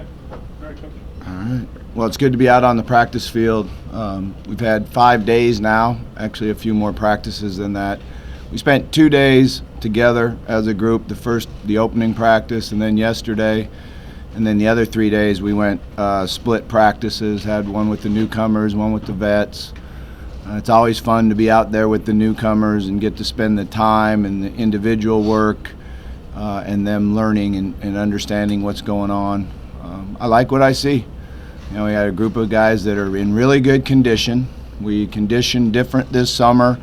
Okay. All right, Coach. All right. Well, it's good to be out on the practice field. We've had 5 days now, actually a few more practices than that. We spent 2 days together as a group, the opening practice, and then yesterday. And then the other 3 days we went split practices, had one with the newcomers, one with the vets. It's always fun to be out there with the newcomers and get to spend the time and the individual work and them learning and understanding what's going on. I like what I see. We had a group of guys that are in really good condition. We conditioned different this summer.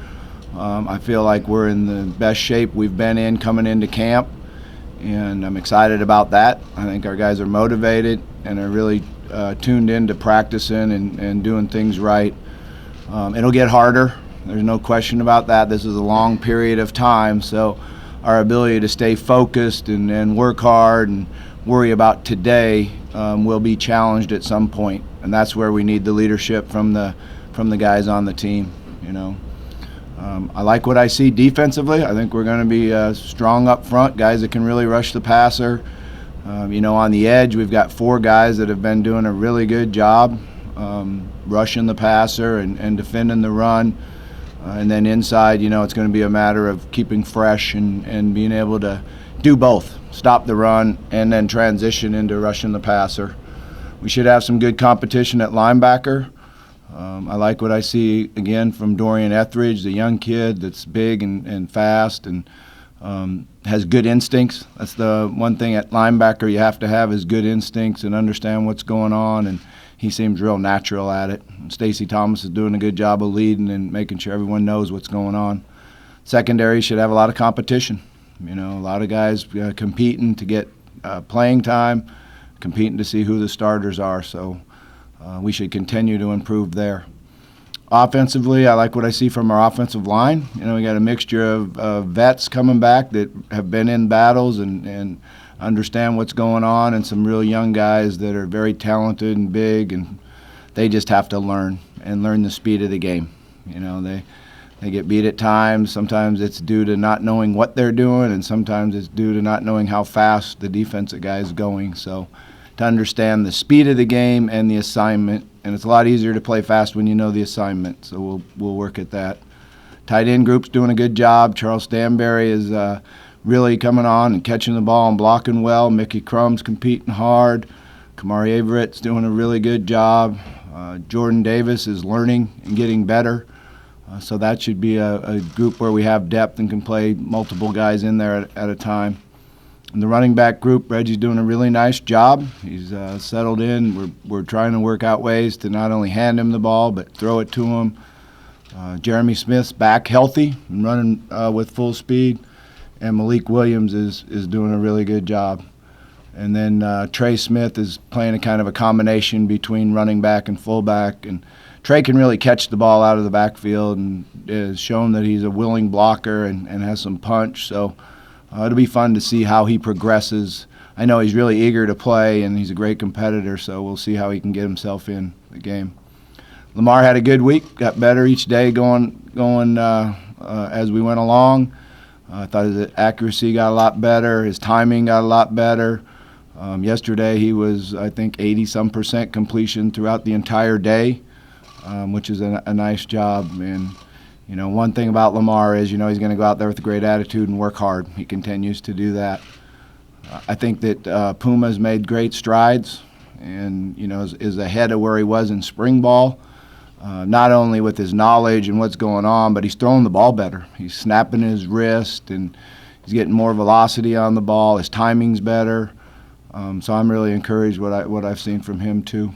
I feel like we're in the best shape we've been in coming into camp, and I'm excited about that. I think our guys are motivated and are really tuned into practicing and doing things right. It'll get harder. There's no question about that. This is a long period of time, so our ability to stay focused and work hard and worry about today will be challenged at some point, and that's where we need the leadership from the guys on the team. I like what I see defensively. I think we're going to be strong up front, guys that can really rush the passer. On the edge, we've got 4 guys that have been doing a really good job rushing the passer and defending the run. And then inside, it's going to be a matter of keeping fresh and being able to do both, stop the run and then transition into rushing the passer. We should have some good competition at linebacker. I like what I see, again, from Dorian Etheridge, the young kid that's big and fast and has good instincts. That's the one thing at linebacker you have to have is good instincts and understand what's going on, and he seems real natural at it. Stacey Thomas is doing a good job of leading and making sure everyone knows what's going on. Secondary should have a lot of competition. A lot of guys competing to get playing time, competing to see who the starters are, so we should continue to improve there. Offensively, I like what I see from our offensive line. We got a mixture of vets coming back that have been in battles and understand what's going on, and some real young guys that are very talented and big, and they just have to learn the speed of the game. They get beat at times. Sometimes it's due to not knowing what they're doing, and sometimes it's due to not knowing how fast the defensive guy is going. So to understand the speed of the game and the assignment, and it's a lot easier to play fast when you know the assignment, so we'll work at that. Tight end group's doing a good job. Charles Stanberry is really coming on and catching the ball and blocking well. Mickey Crumb's competing hard. Kamari Averett's doing a really good job. Jordan Davis is learning and getting better. So that should be a group where we have depth and can play multiple guys in there at a time. In the running back group, Reggie's doing a really nice job. He's settled in. We're trying to work out ways to not only hand him the ball but throw it to him. Jeremy Smith's back healthy and running with full speed. And Malik Williams is doing a really good job. And then Trey Smith is playing a kind of a combination between running back and fullback. And Trey can really catch the ball out of the backfield and has shown that he's a willing blocker and has some punch. So it'll be fun to see how he progresses. I know he's really eager to play, and he's a great competitor, so we'll see how he can get himself in the game. Lamar had a good week, got better each day going as we went along. I thought his accuracy got a lot better. His timing got a lot better. Yesterday he was, I think, 80-some% completion throughout the entire day, which is a nice job. And, one thing about Lamar is, he's going to go out there with a great attitude and work hard. He continues to do that. I think that Puma's made great strides and, is ahead of where he was in spring ball. Not only with his knowledge and what's going on, but he's throwing the ball better. He's snapping his wrist, and he's getting more velocity on the ball. His timing's better. So I'm really encouraged what I've seen from him too.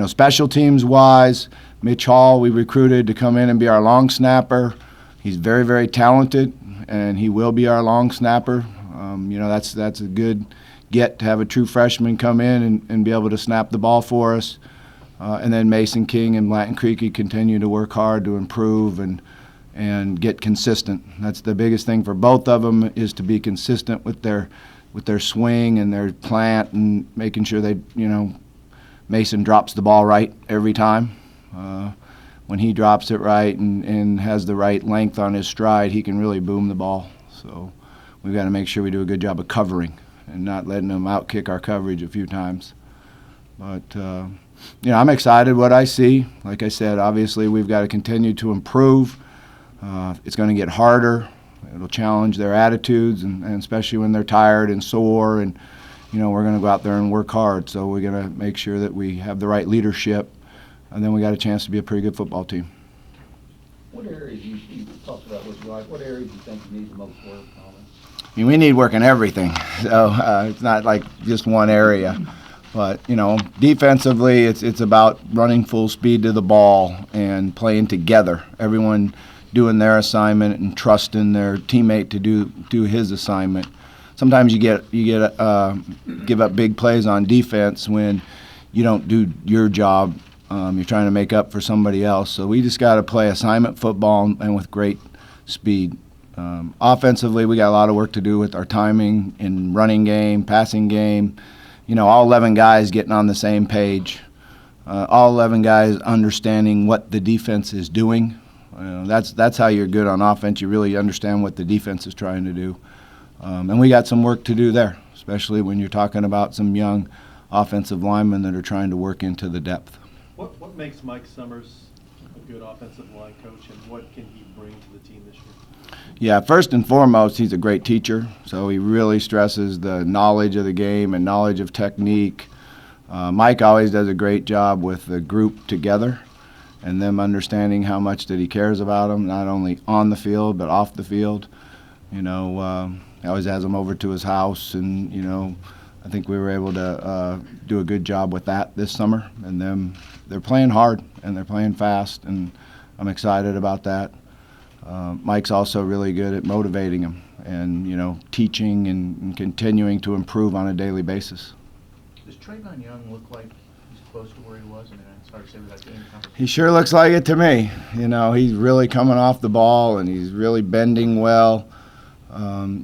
Special teams-wise, Mitch Hall we recruited to come in and be our long snapper. He's very, very talented, and he will be our long snapper. That's a good get to have a true freshman come in and be able to snap the ball for us. And then Mason King and Latin Creek continue to work hard to improve and get consistent. That's the biggest thing for both of them, is to be consistent with their swing and their plant, and making sure they, Mason drops the ball right every time. When he drops it right and has the right length on his stride, he can really boom the ball. So we've got to make sure we do a good job of covering and not letting them outkick our coverage a few times. But, I'm excited what I see. Like I said, obviously we've got to continue to improve. It's going to get harder. It'll challenge their attitudes, and especially when they're tired and sore. And, we're going to go out there and work hard. So we're going to make sure that we have the right leadership, and then we got a chance to be a pretty good football team. What areas you talked about what you like? What areas do you think you need the most work on? We need work in everything. So it's not like just one area. But, defensively, it's about running full speed to the ball and playing together. Everyone doing their assignment and trusting their teammate to do his assignment. Sometimes you give up big plays on defense when you don't do your job. You're trying to make up for somebody else. So we just got to play assignment football and with great speed. Offensively, we got a lot of work to do with our timing in running game, passing game. All 11 guys getting on the same page. All 11 guys understanding what the defense is doing. That's how you're good on offense. You really understand what the defense is trying to do. And we got some work to do there, especially when you're talking about some young offensive linemen that are trying to work into the depth. What makes Mike Summers a good offensive line coach, and what can he bring to the team this year? Yeah, first and foremost, he's a great teacher. So he really stresses the knowledge of the game and knowledge of technique. Mike always does a great job with the group together and them understanding how much that he cares about them, not only on the field but off the field. He always has them over to his house, and I think we were able to do a good job with that this summer. And they're playing hard and they're playing fast, and I'm excited about that. Mike's also really good at motivating them and teaching and continuing to improve on a daily basis. Does Trayvon Young look like he's close to where he was? I mean, it's hard to say without getting competition. He sure looks like it to me. He's really coming off the ball and he's really bending well.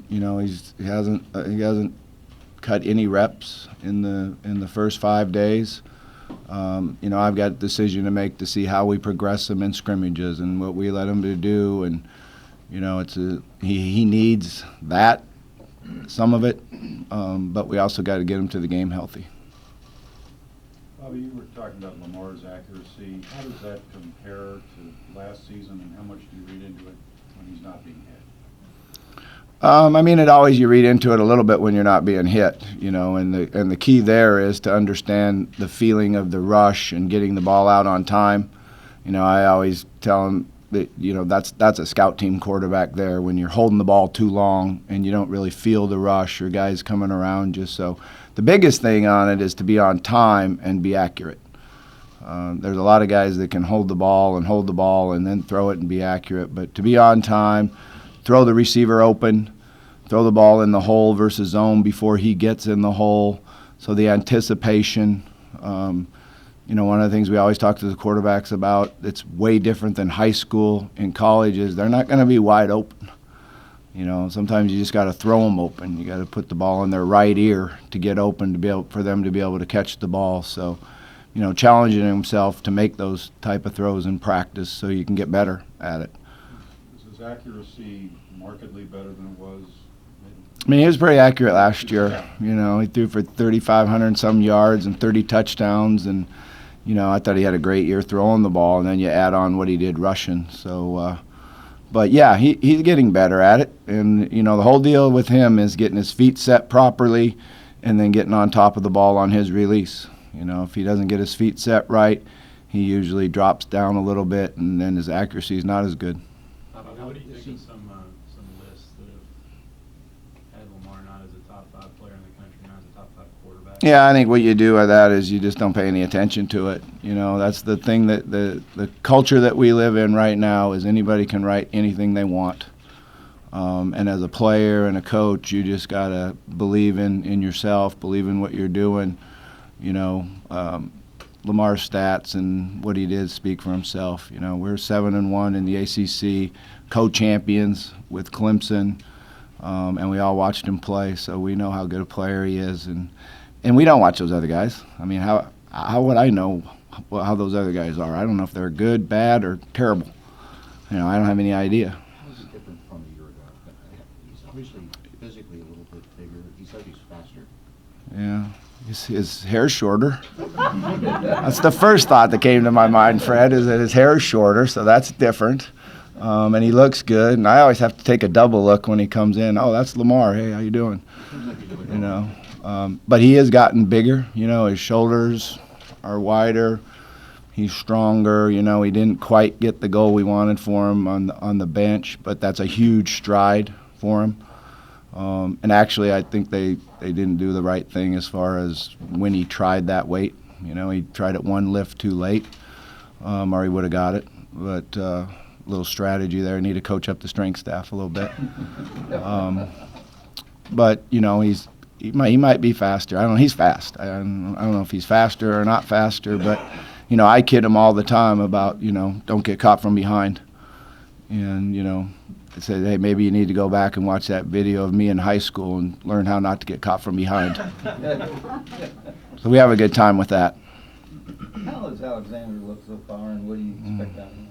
He hasn't cut any reps in the first 5 days. I've got a decision to make to see how we progress him in scrimmages and what we let him to do, and he needs that, some of it, but we also got to get him to the game healthy. Bobby, you were talking about Lamar's accuracy. How does that compare to last season, and how much do you read into it when he's not being hit? You read into it a little bit when you're not being hit, and the key there is to understand the feeling of the rush and getting the ball out on time. I always tell him that, that's a scout team quarterback there when you're holding the ball too long and you don't really feel the rush or guys coming around you. So the biggest thing on it is to be on time and be accurate. There's a lot of guys that can hold the ball and then throw it and be accurate, but to be on time, throw the receiver open, throw the ball in the hole versus zone before he gets in the hole. So the anticipation, one of the things we always talk to the quarterbacks about, it's way different than high school and college, is they're not going to be wide open. Sometimes you just got to throw them open. You got to put the ball in their right ear to get open for them to be able to catch the ball. So, challenging himself to make those type of throws in practice so you can get better at it. Is his accuracy markedly better than it was? He was pretty accurate last year. He threw for 3,500 and some yards and 30 touchdowns, and I thought he had a great year throwing the ball, and then you add on what he did rushing. So, but yeah, he's getting better at it, and the whole deal with him is getting his feet set properly, and then getting on top of the ball on his release. If he doesn't get his feet set right, he usually drops down a little bit, and then his accuracy is not as good. What do you think of some lists that have had Lamar not as a top 5 player in the country, not as a top 5 quarterback? Yeah, I think what you do with that is you just don't pay any attention to it. That's the thing, that the culture that we live in right now is anybody can write anything they want. And as a player and a coach, you just got to believe in yourself, believe in what you're doing. Lamar's stats and what he did speak for himself. We're 7-1 in the ACC, co-champions with Clemson, and we all watched him play, so we know how good a player he is. And we don't watch those other guys. How would I know how those other guys are? I don't know if they're good, bad, or terrible. I don't have any idea. How is it different from a year ago? He's obviously physically a little bit bigger. He said he's faster. Yeah. His hair's shorter. That's the first thought that came to my mind, Fred, is that his hair is shorter, so that's different. And he looks good, and I always have to take a double look when he comes in. Oh, that's Lamar. Hey, how you doing? You know, but he has gotten bigger. You know, his shoulders are wider. He's stronger. You know, he didn't quite get the goal we wanted for him on the bench, but that's a huge stride for him. And actually, I think they didn't do the right thing as far as when he tried that weight. You know, he tried it one lift too late, or he would have got it. But a little strategy there. Need to coach up the strength staff a little bit. But you know, he might be faster. I don't know. He's fast. I don't know if he's faster or not faster. But you know, I kid him all the time about, you know, don't get caught from behind. And you know, I said, hey, maybe you need to go back and watch that video of me in high school and learn how not to get caught from behind. So we have a good time with that. How does Alexander look so far, and what do you expect out of him?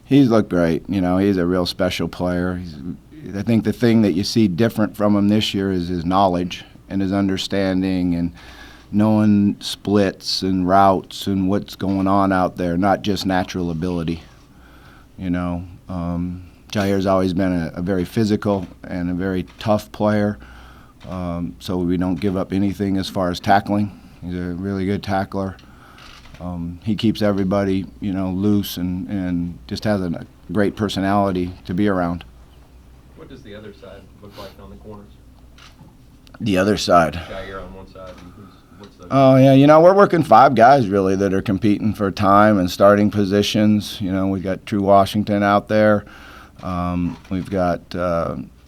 He's looked great. You know, he's a real special player. I think the thing that you see different from him this year is his knowledge and his understanding and knowing splits and routes and what's going on out there, not just natural ability. You know, Jair's always been a very physical and a very tough player, so we don't give up anything as far as tackling. He's a really good tackler. He keeps everybody, you know, loose and just has a great personality to be around. What does the other side look like on the corners? The other side. Jair on one side, and what's the... Oh, yeah, you know, we're working 5 guys, really, that are competing for time and starting positions. You know, we've got True Washington out there. We've got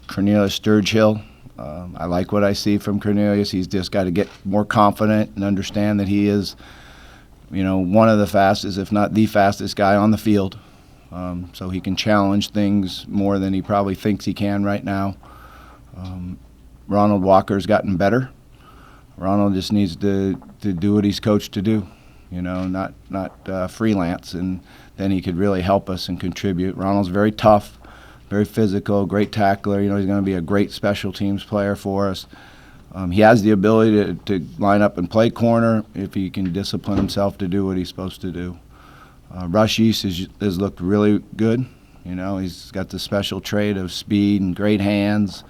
Cornelius Sturgill. I like what I see from Cornelius. He's just got to get more confident and understand that he is, you know, one of the fastest, if not the fastest guy on the field. So he can challenge things more than he probably thinks he can right now. Ronald Walker's gotten better. Ronald just needs to do what he's coached to do, you know, not freelance, and then he could really help us and contribute. Ronald's very tough, very physical, great tackler. You know, he's going to be a great special teams player for us. He has the ability to line up and play corner if he can discipline himself to do what he's supposed to do. Rush East has looked really good. You know, he's got the special trait of speed and great hands.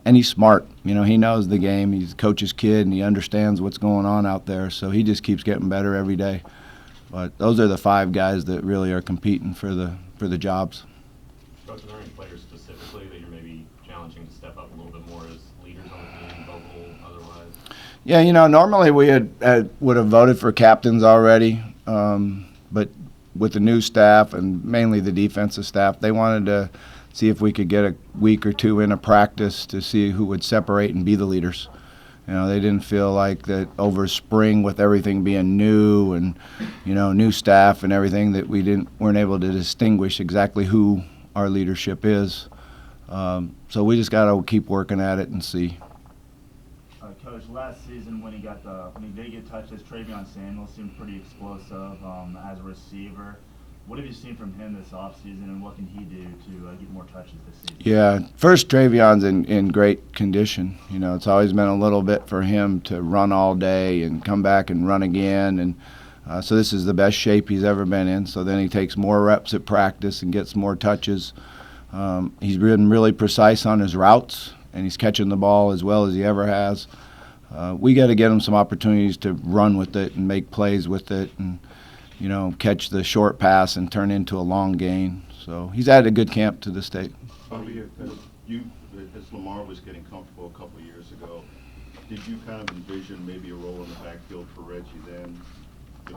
And he's smart. You know, he knows the game. He's a coach's kid, and he understands what's going on out there. So he just keeps getting better every day. But those are the 5 guys that really are competing for the jobs. Coach, are there any players specifically that you're maybe challenging to step up a little bit more as leaders on the team, vocal, otherwise? Yeah, you know, normally we would have voted for captains already, but with the new staff and mainly the defensive staff, they wanted to see if we could get a week or 2 in a practice to see who would separate and be the leaders. You know, they didn't feel like that over spring with everything being new and, you know, new staff and everything, that we weren't able to distinguish exactly who our leadership is. So we just got to keep working at it and see. Coach, last season when he did get touched, Travion Samuel seemed pretty explosive as a receiver. What have you seen from him this offseason, and what can he do to get more touches this season? Yeah, first, Travion's in great condition. You know, it's always been a little bit for him to run all day and come back and run again. And so this is the best shape he's ever been in. So then he takes more reps at practice and gets more touches. He's been really precise on his routes, and he's catching the ball as well as he ever has. We got to get him some opportunities to run with it and make plays with it and, you know, catch the short pass and turn into a long gain. So he's had a good camp to the state. Bobby, as Lamar was getting comfortable a couple of years ago, did you kind of envision maybe a role in the backfield for Reggie then,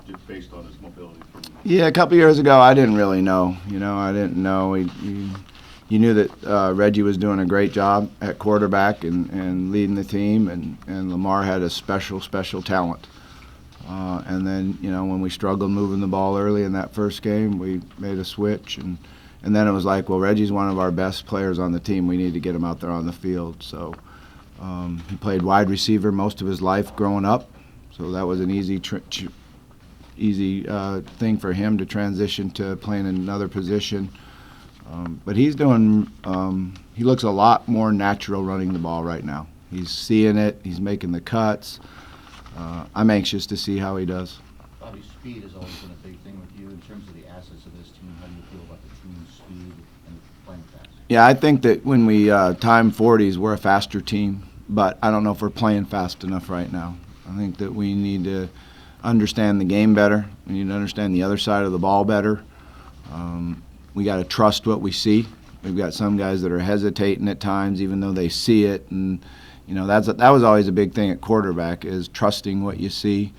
just based on his mobility? Yeah, a couple of years ago, I didn't really know. You know, I didn't know. You knew that Reggie was doing a great job at quarterback and leading the team, and Lamar had a special talent. And then, you know, when we struggled moving the ball early in that first game, we made a switch. And then it was like, well, Reggie's one of our best players on the team. We need to get him out there on the field. So he played wide receiver most of his life growing up. So that was an easy thing for him to transition to playing in another position. But he's doing he looks a lot more natural running the ball right now. He's seeing it. He's making the cuts. I'm anxious to see how he does. Bobby, speed has always been a big thing with you. In terms of the assets of this team, how do you feel about the team's speed and playing fast? Yeah, I think that when we time 40s, we're a faster team, but I don't know if we're playing fast enough right now. I think that we need to understand the game better. We need to understand the other side of the ball better. We got to trust what we see. We've got some guys that are hesitating at times, even though they see it, and that was always a big thing at quarterback, is trusting what you see.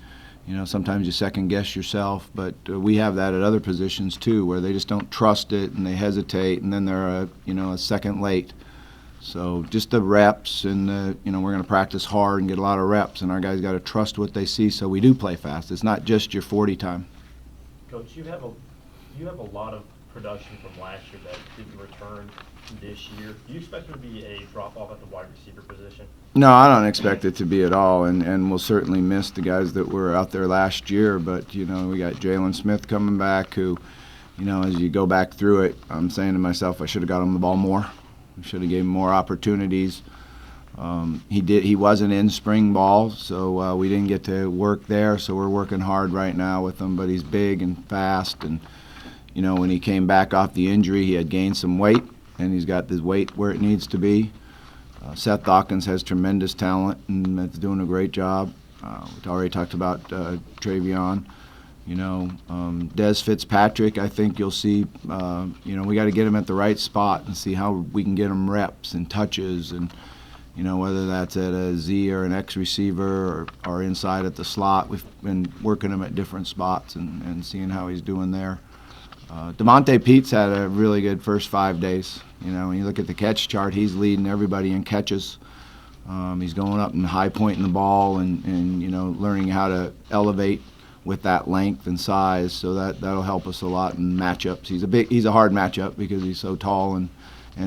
Sometimes you second guess yourself, but we have that at other positions too, where they just don't trust it and they hesitate, and then they're a second late. So just the reps, and we're going to practice hard and get a lot of reps, and our guys got to trust what they see, so we do play fast. It's not just your 40 time. Coach, you have a lot of production from last year that didn't return this year. Do you expect there to be a drop-off at the wide receiver position? No, I don't expect it to be at all, and we'll certainly miss the guys that were out there last year, but, we got Jalen Smith coming back who, as you go back through it, I'm saying to myself, I should have got him the ball more. We should have gave him more opportunities. He wasn't in spring ball, so we didn't get to work there, so we're working hard right now with him, but he's big and fast, and, when he came back off the injury, he had gained some weight, and he's got his weight where it needs to be. Seth Dawkins has tremendous talent, and that's doing a great job. We already talked about Travion. Des Fitzpatrick, I think you'll see, we got to get him at the right spot and see how we can get him reps and touches, and, whether that's at a Z or an X receiver or inside at the slot. We've been working him at different spots and seeing how he's doing there. DeMonte Pete's had a really good first 5 days. When you look at the catch chart, he's leading everybody in catches. He's going up and high pointing the ball and learning how to elevate with that length and size. So that'll help us a lot in matchups. He's a hard matchup because he's so tall and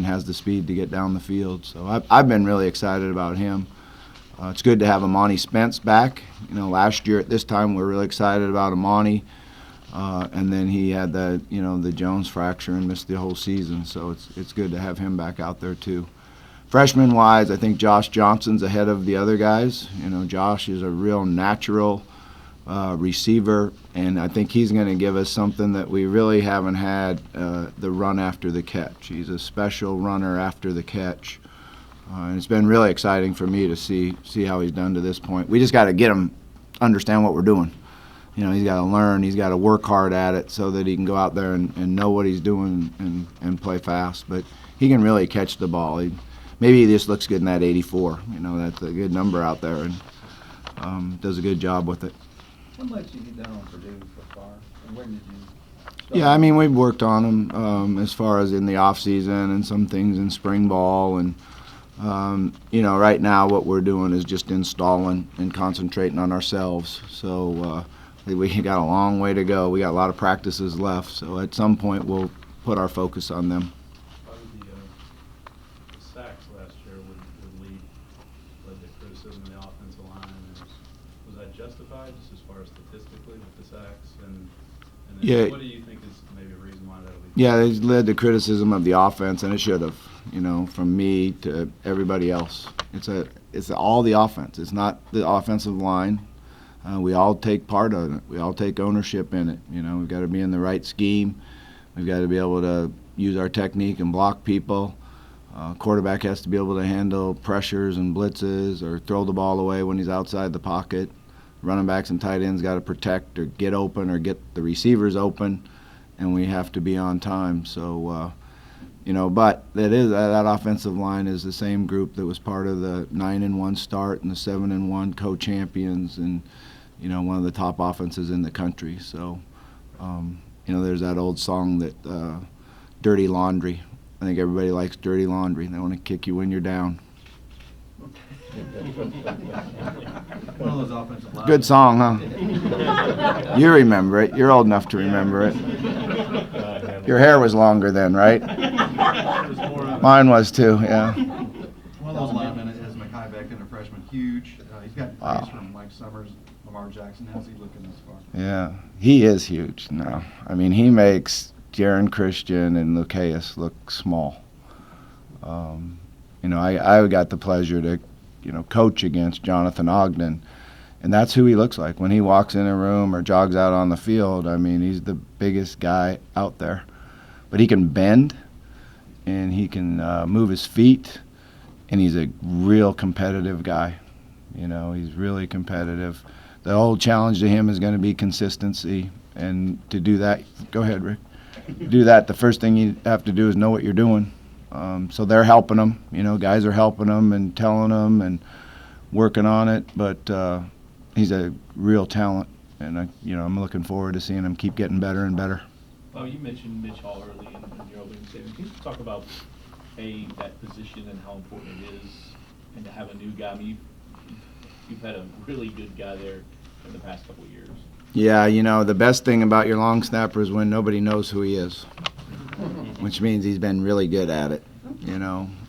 has the speed to get down the field. So I've been really excited about him. It's good to have Amani Spence back. Last year at this time we were really excited about Amani. And then he had the Jones fracture and missed the whole season, so it's good to have him back out there too. Freshman-wise, I think Josh Johnson's ahead of the other guys. Josh is a real natural receiver, and I think he's going to give us something that we really haven't had, the run after the catch. He's a special runner after the catch, and it's been really exciting for me to see how he's done to this point. We just got to get him understand what we're doing. He's got to learn, he's got to work hard at it so that he can go out there and know what he's doing and play fast. But he can really catch the ball. Maybe he just looks good in that 84. That's a good number out there, and does a good job with it. How much have you done on Purdue so far? And when did you start? Yeah, we've worked on him as far as in the off season and some things in spring ball. And, right now what we're doing is just installing and concentrating on ourselves. So, we got a long way to go. We got a lot of practices left, so at some point we'll put our focus on them. Probably the sacks last year led to criticism of the offensive line. Was that justified, just as far as statistically with the sacks? And then Yeah. What do you think is maybe a reason why that'll be? Yeah, it led to criticism of the offense, and it should have. From me to everybody else. It's all the offense. It's not the offensive line. We all take part of it. We all take ownership in it. We've got to be in the right scheme. We've got to be able to use our technique and block people. Quarterback has to be able to handle pressures and blitzes or throw the ball away when he's outside the pocket. Running backs and tight ends got to protect or get open or get the receivers open, and we have to be on time. So, but that offensive line is the same group that was part of the 9-1 start and the 7-1 co-champions, and one of the top offenses in the country. So, there's that old song that Dirty Laundry. I think everybody likes Dirty Laundry. They want to kick you when you're down. One of those offensive linemen. Good song, huh? You remember it. You're old enough to remember it. Your hair was longer then, right? Mine was too, yeah. One of those linemen is Mekhi Becton, a freshman, huge. He's got praise from Mike Summers, Lamar Jackson. How's he looking this far? Yeah, he is huge now. He makes Jaron Christian and Lucaeus look small. I got the pleasure to coach against Jonathan Ogden. And that's who he looks like when he walks in a room or jogs out on the field. I mean, he's the biggest guy out there. But he can bend, and he can move his feet, and he's a real competitive guy. He's really competitive. The whole challenge to him is going to be consistency. And to do that, go ahead, Rick. Do that, the first thing you have to do is know what you're doing. So they're helping him. Guys are helping him and telling him and working on it. But he's a real talent, and I'm looking forward to seeing him keep getting better and better. Oh, you mentioned Mitch Hall early in your opening statement. Can you talk about that position and how important it is, and to have a new guy? I mean, you've had a really good guy there in the past couple of years. Yeah, the best thing about your long snapper is when nobody knows who he is, which means he's been really good at it.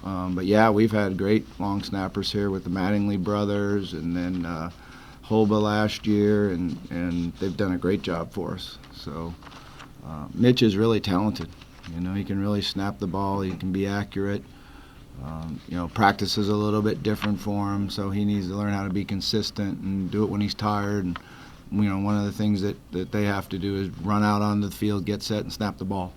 But yeah, we've had great long snappers here with the Mattingly brothers, and then Holba last year, and they've done a great job for us. So Mitch is really talented. He can really snap the ball. He can be accurate. Practice is a little bit different for him, so he needs to learn how to be consistent and do it when he's tired. And one of the things that they have to do is run out onto the field, get set, and snap the ball.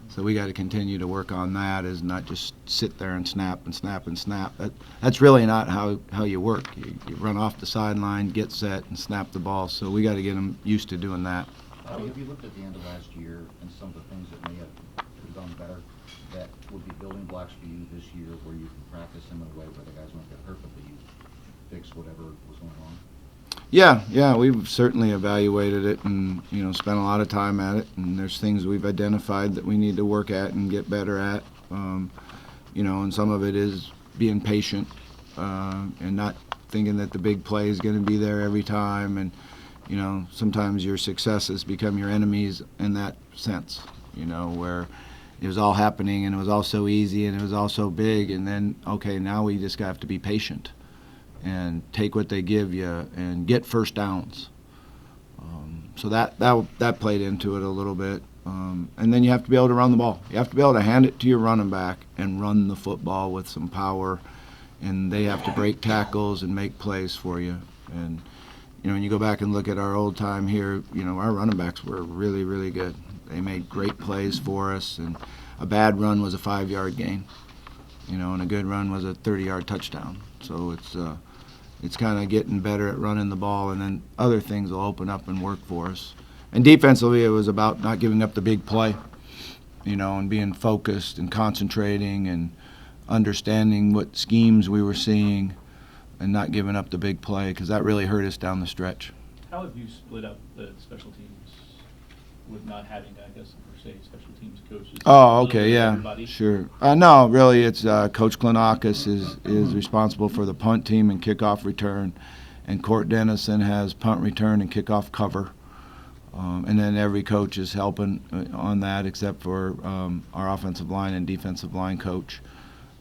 So we got to continue to work on that, is not just sit there and snap and snap and snap. That's really not how you work. You run off the sideline, get set, and snap the ball. So we got to get them used to doing that. Have you looked at the end of last year and some of the things that may have done better that would be building blocks for you this year, where you can practice them in a way where the guys won't get hurt, but that you fix whatever was going on? Yeah, we've certainly evaluated it and, spent a lot of time at it, and there's things we've identified that we need to work at and get better at. And some of it is being patient and not thinking that the big play is going to be there every time. And, sometimes your successes become your enemies in that sense, where it was all happening and it was all so easy and it was all so big, and then, okay, now we just have to be patient and take what they give you and get first downs. So that played into it a little bit. And then you have to be able to run the ball. You have to be able to hand it to your running back and run the football with some power, and they have to break tackles and make plays for you. And when you go back and look at our old time here, our running backs were really, really good. They made great plays for us, and a bad run was a 5-yard gain, and a good run was a 30-yard touchdown. So it's kind of getting better at running the ball, and then other things will open up and work for us. And defensively, it was about not giving up the big play, and being focused and concentrating and understanding what schemes we were seeing and not giving up the big play, because that really hurt us down the stretch. How have you split up the special teams with not having, I guess, per se, special teams coaches? Oh, okay, yeah, everybody? sure. No, really, it's Coach Klinakis is responsible for the punt team and kickoff return, and Court Dennison has punt return and kickoff cover. And then every coach is helping on that, except for our offensive line and defensive line coach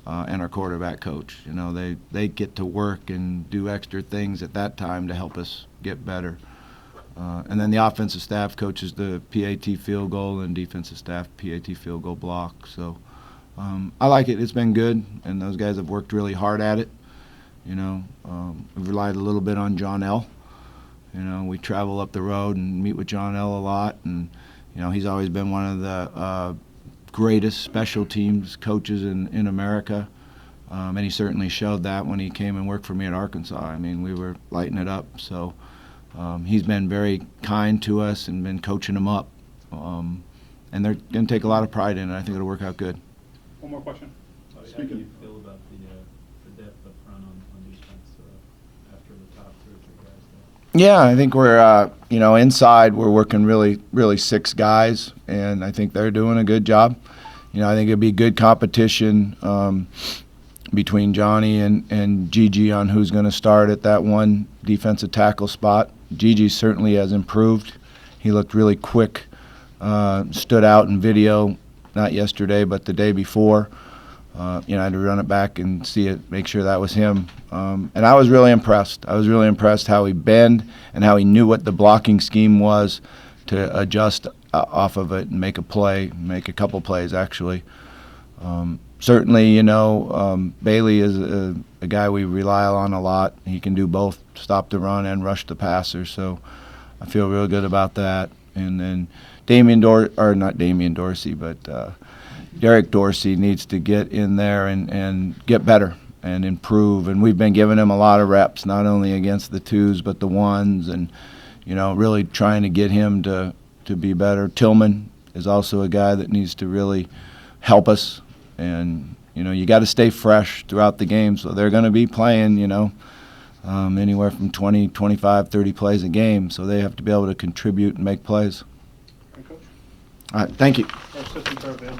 and our quarterback coach. They get to work and do extra things at that time to help us get better. And then the offensive staff coaches the PAT field goal, and defensive staff PAT field goal block. So I like it. It's been good, and those guys have worked really hard at it. We've relied a little bit on John L. We travel up the road and meet with John L. a lot, and he's always been one of the greatest special teams coaches in America, and he certainly showed that when he came and worked for me at Arkansas. I mean, we were lighting it up. So he's been very kind to us and been coaching them up, and they're going to take a lot of pride in it. I think it'll work out good. One more question. How do you feel about the depth up front on defense after the top 2 or 3 guys there? Yeah, I think we're, inside we're working really, really 6 guys, and I think they're doing a good job. I think it'd be good competition between Johnny and Gigi on who's going to start at that one defensive tackle spot. Gigi certainly has improved. He looked really quick, stood out in video, not yesterday, but the day before. I had to run it back and see it, make sure that was him. And I was really impressed. I was really impressed how he bent and how he knew what the blocking scheme was to adjust off of it and make a play, make a couple plays actually. Certainly, you know, Bailey is a guy we rely on a lot. He can do both, stop the run and rush the passer, so I feel real good about that. And then not Dorsey, but Derek Dorsey needs to get in there and get better and improve. And we've been giving him a lot of reps, not only against the twos but the ones, and you know, really trying to get him to be better. Tillman is also a guy that needs to really help us. And you know, you got to stay fresh throughout the game, so they're going to be playing, you know, anywhere from 20, 25, 30 plays a game, so they have to be able to contribute and make plays. All right, thank you. Our assistants are available